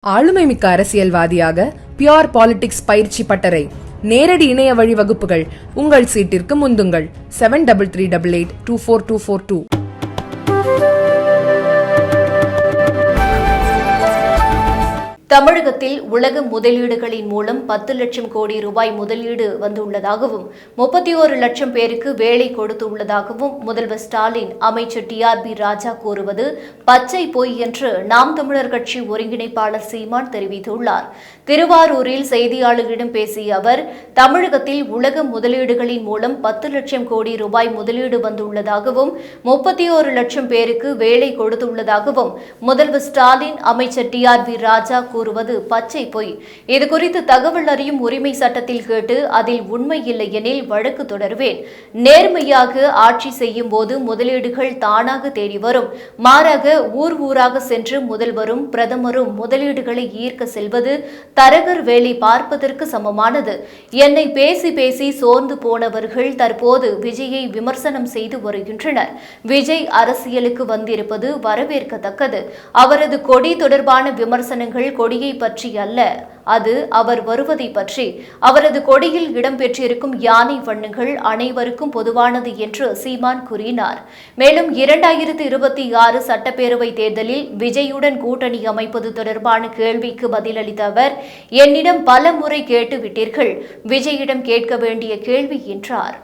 ஆளுமைமிக்க அரசியல்வாதியாக pure politics பயிற்சி பட்டறை நேரடி இணைய வழி வகுப்புகள் உங்கள் சீட்டிற்கு முந்துங்கள் 7338824242. தமிழகத்தில் உலக முதலீடுகளின் மூலம் 10 லட்சம் கோடி ரூபாய் முதலீடு வந்துள்ளதாகவும் 31 லட்சம் பேருக்கு வேலை கொடுத்துள்ளதாகவும் முதல்வர் ஸ்டாலின் அமைச்சர் TRB ராஜா கூறுவது பச்சை பொய் என்று நாம் தமிழர் கட்சி ஒருங்கிணைப்பாளர் சீமான் தெரிவித்துள்ளார். திருவாரூரில் செய்தியாளர்களிடம் பேசிய அவர், தமிழகத்தில் உலக முதலீடுகளின் மூலம் 10 லட்சம் கோடி ரூபாய் முதலீடு வந்துள்ளதாகவும் 31 லட்சம் பேருக்கு வேலை கொடுத்துள்ளதாகவும் முதல்வர் ஸ்டாலின் அமைச்சர் TRB ராஜா கூறுவது பச்சை பொய். இதுகுறித்து தகவல் அறியும் உரிமை சட்டத்தில் கேட்டு அதில் உண்மை இல்லை எனில் வழக்கு தொடர்வேன். நேர்மையாக ஆட்சி செய்யும் போது முதலீடுகள் தானாக தேடி வரும். மாறாக ஊர் ஊராக சென்று முதல்வரும் பிரதமரும் முதலீடுகளை ஈர்க்க செல்வது தரகர் வேலை பார்ப்பதற்கு சமமானது. என்னை பேசி பேசி சோர்ந்து போனவர்கள் தற்போது விஜயை விமர்சனம் செய்து வருகின்றனர். விஜய் அரசியலுக்கு வந்திருப்பது வரவேற்கத்தக்கது. அவரது கொடி தொடர்பான விமர்சனங்கள் கொடியை பற்றி அல்ல, அது அவர் வருவதை பற்றி. அவரது கொடியில் இடம்பெற்றிருக்கும் யானை வண்ணங்கள் அனைவருக்கும் பொதுவானது என்று சீமான் கூறினார். மேலும் 2026 சட்டப்பேரவை தேர்தலில் விஜயுடன் கூட்டணி அமைப்பது தொடர்பான கேள்விக்கு பதிலளித்த அவர், என்னிடம் பல முறை கேட்டுவிட்டீர்கள், விஜயிடம் கேட்க வேண்டிய கேள்வி என்றார்.